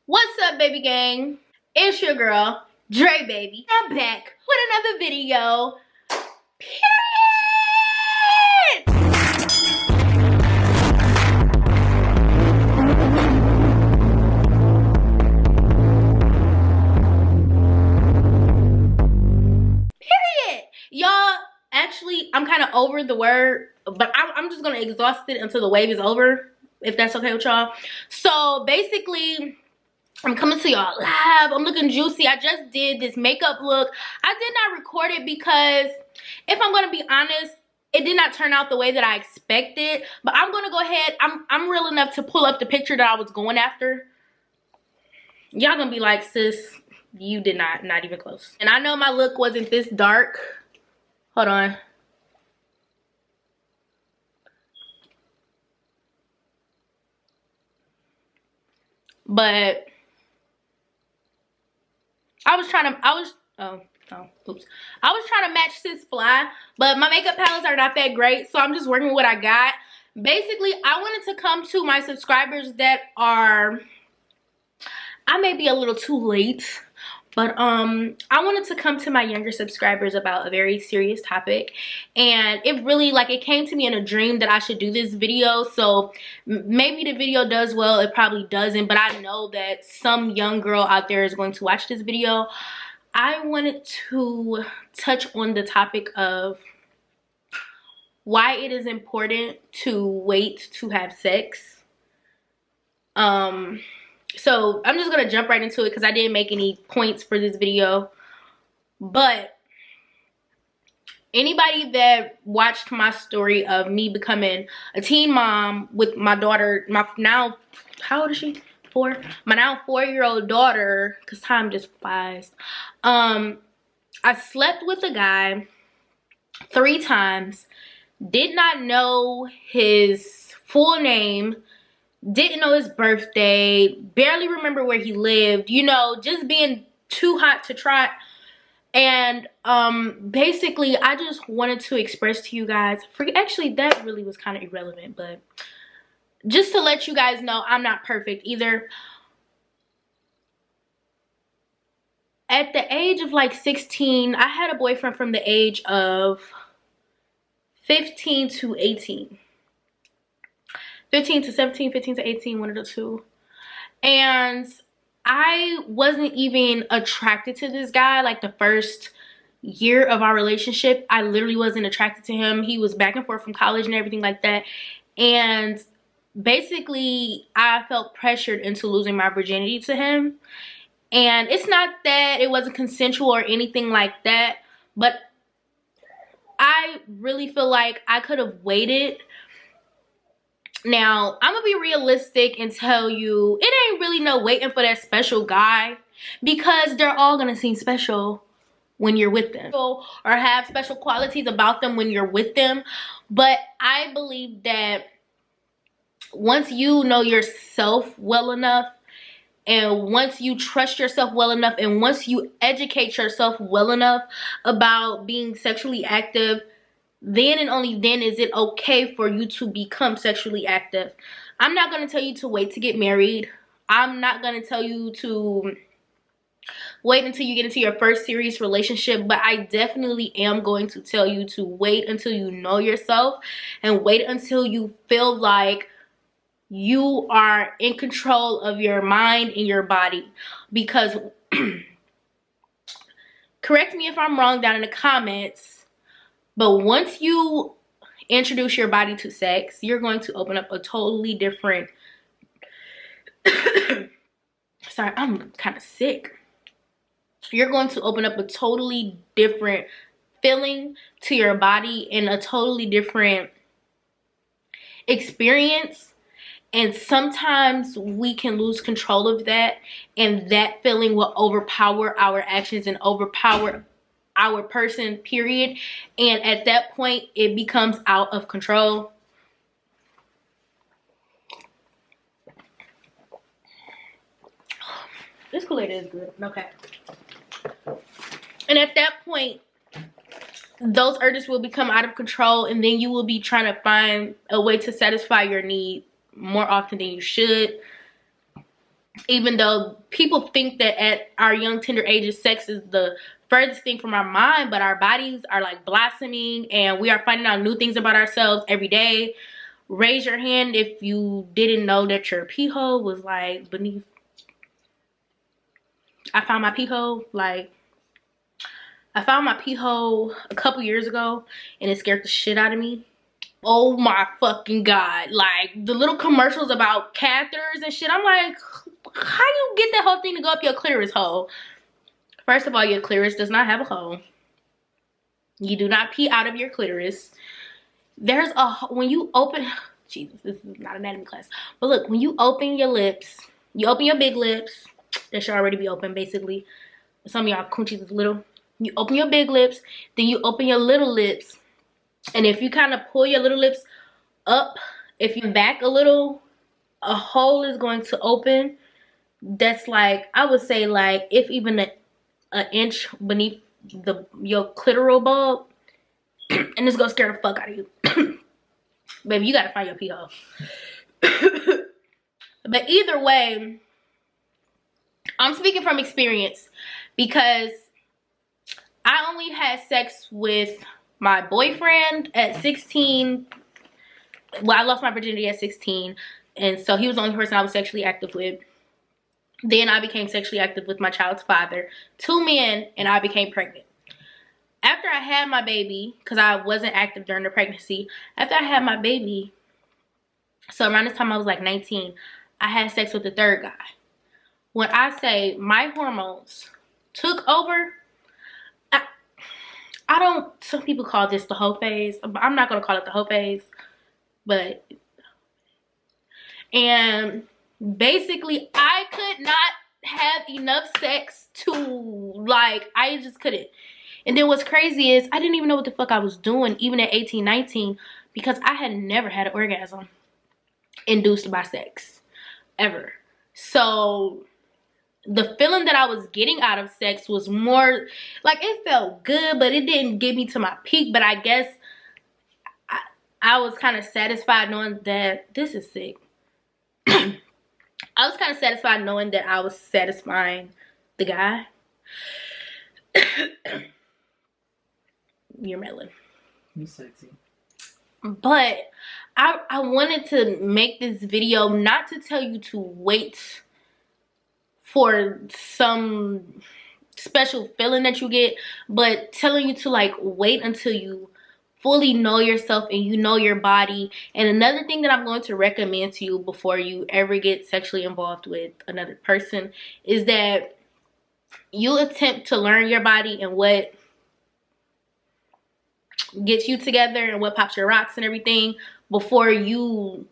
What's up, baby gang? It's your girl, Dre Baby. I'm back with another video. Period! Period. Y'all, actually, I'm kind of over the word, but I'm just going to exhaust it until the wave is over, if that's okay with y'all. So, basically, I'm coming to y'all live. I'm looking juicy. I just did this makeup look. I did not record it because, if I'm going to be honest, it did not turn out the way that I expected. But I'm going to go ahead. I'm real enough to pull up the picture that I was going after. Y'all going to be like, sis, you did not even close. And I know my look wasn't this dark. Hold on. But I was trying to match Sis Fly, but my makeup palettes are not that great, so I'm just working with what I got. Basically, I wanted to come to my subscribers that are, I may be a little too late, but I wanted to come to my younger subscribers about a very serious topic. And it really, like, it came to me in a dream that I should do this video. So maybe the video does well, it probably doesn't, but I know that some young girl out there is going to watch this video. I wanted to touch on the topic of why it is important to wait to have sex. So I'm just gonna jump right into it because I didn't make any points for this video. But anybody that watched my story of me becoming a teen mom with my daughter, my now, how old is she? 4? My now 4-year-old daughter, because time just flies. I slept with a guy 3 times, did not know his full name, didn't know his birthday, barely remember where he lived, you know, just being too hot to trot. And basically, I just wanted to express to you guys, actually that really was kind of irrelevant, but just to let you guys know, I'm not perfect either. At the age of like 16, I had a boyfriend from the age of 15 to 18. 15 to 17, 15 to 18, one of the two. And I wasn't even attracted to this guy. Like the first year of our relationship, I literally wasn't attracted to him. He was back and forth from college and everything like that. And basically, I felt pressured into losing my virginity to him. And it's not that it wasn't consensual or anything like that, but I really feel like I could have waited. Now, I'm gonna be realistic and tell you, it ain't really no waiting for that special guy, because they're all gonna seem special when you're with them, or have special qualities about them when you're with them. But I believe that once you know yourself well enough, and once you trust yourself well enough, and once you educate yourself well enough about being sexually active, then and only then is it okay for you to become sexually active. I'm not going to tell you to wait to get married. I'm not going to tell you to wait until you get into your first serious relationship, but I definitely am going to tell you to wait until you know yourself, and wait until you feel like you are in control of your mind and your body. Because correct me if I'm wrong down in the comments, but once you introduce your body to sex, you're going to open up a totally different sorry, I'm kind of sick. You're going to open up a totally different feeling to your body and a totally different experience. And sometimes we can lose control of that, and that feeling will overpower our actions and overpower our person, period. And at that point, it becomes out of control. This Kool-Aid is good. Okay. And at that point, those urges will become out of control, and then you will be trying to find a way to satisfy your need more often than you should. even though people think that at our young tender ages sex is the furthest thing from our mind, but our bodies are like blossoming and we are finding out new things about ourselves every day. Raise your hand if you didn't know that your pee hole was like beneath. I found my pee hole a couple years ago and it scared the shit out of me. Oh my fucking god. Like the little commercials about catheters and shit, I'm like, how you get that whole thing to go up your clitoris hole? First of all, your clitoris does not have a hole. You do not pee out of your clitoris. There's a, when you open, Jesus, this is not anatomy class, but look, when you open your lips, you open your big lips, they should already be open basically. Some of y'all coochies is little. You open your big lips, then you open your little lips, and if you kind of pull your little lips up, if you back a little, a hole is going to open. That's like, I would say like, if even an inch beneath your clitoral bulb, and it's gonna scare the fuck out of you. Baby, you gotta find your pee hole. But either way, I'm speaking from experience because I only had sex with my boyfriend at 16. Well, I lost my virginity at 16, and so he was the only person I was sexually active with. Then I became sexually active with my child's father, 2 men, and I became pregnant. After I had my baby, because I wasn't active during the pregnancy, after I had my baby, so around this time I was like 19, I had sex with the third guy. When I say my hormones took over, I don't, some people call this the hoe phase. I'm not going to call it the hoe phase, but, and basically I could not have enough sex to, like, I just couldn't. And then what's crazy is I didn't even know what the fuck I was doing even at 18, 19, because I had never had an orgasm induced by sex ever. So the feeling that I was getting out of sex was more like, it felt good, but it didn't get me to my peak. But I guess I was kind of satisfied knowing that, this is sick. I was kind of satisfied knowing that I was satisfying the guy. You're melon. You're sexy. But I wanted to make this video not to tell you to wait for some special feeling that you get, but telling you to like wait until you fully know yourself and you know your body. And another thing that I'm going to recommend to you before you ever get sexually involved with another person is that you attempt to learn your body and what gets you together and what pops your rocks and everything before you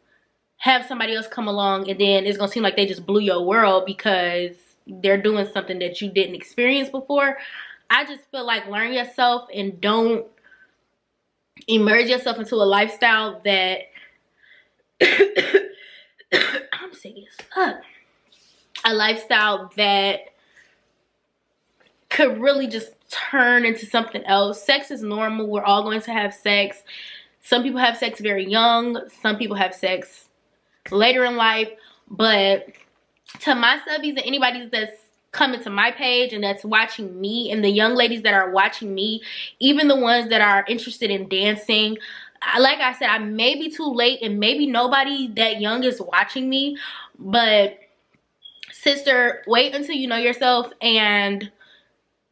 have somebody else come along and then it's gonna seem like they just blew your world because they're doing something that you didn't experience before. I just feel like learn yourself and don't immerse yourself into a lifestyle that I'm sick as fuck. A lifestyle that could really just turn into something else. Sex is normal. We're all going to have sex. Some people have sex very young. Some people have sex later in life. But to my subbies and anybody that's coming to my page and that's watching me, and the young ladies that are watching me, even the ones that are interested in dancing, like I said, I may be too late and maybe nobody that young is watching me, but sister, wait until you know yourself and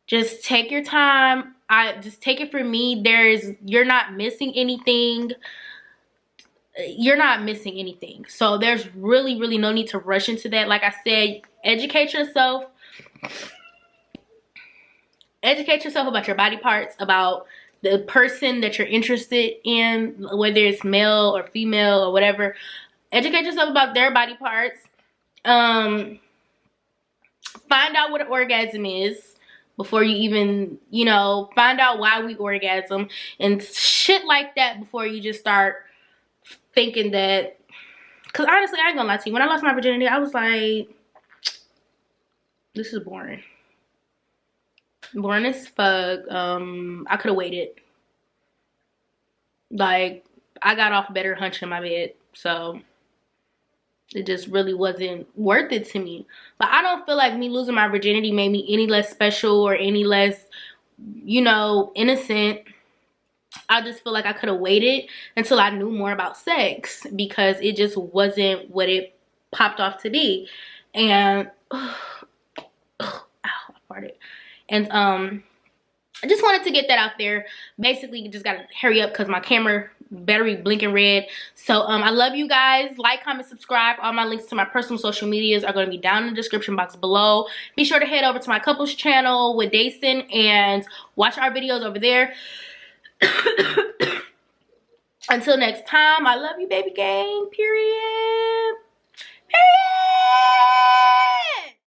just take your time. I just take it from me. You're not missing anything. You're not missing anything. So there's really no need to rush into that. Like I said, educate yourself. Educate yourself about your body parts, about the person that you're interested in, whether it's male or female or whatever. Educate yourself about their body parts. Find out what an orgasm is before you even, you know, find out why we orgasm and shit like that before you just start thinking that. Because honestly, I ain't gonna lie to you, when I lost my virginity, I was like, this is boring. Boring as fuck. I could have waited. Like, I got off better hunch in my bed. So It just really wasn't worth it to me. But I don't feel like me losing my virginity made me any less special or any less, you know, innocent. I just feel like I could have waited until I knew more about sex, because it just wasn't what it popped off to be. And ow, I farted. And I just wanted to get that out there. Basically, you just gotta hurry up because my camera battery blinking red. So I love you guys. Like, comment, subscribe. All my links to my personal social medias are going to be down in the description box below. Be sure to head over to my couples channel with Dason and watch our videos over there. Until next time, I love you, baby gang. Period. Period.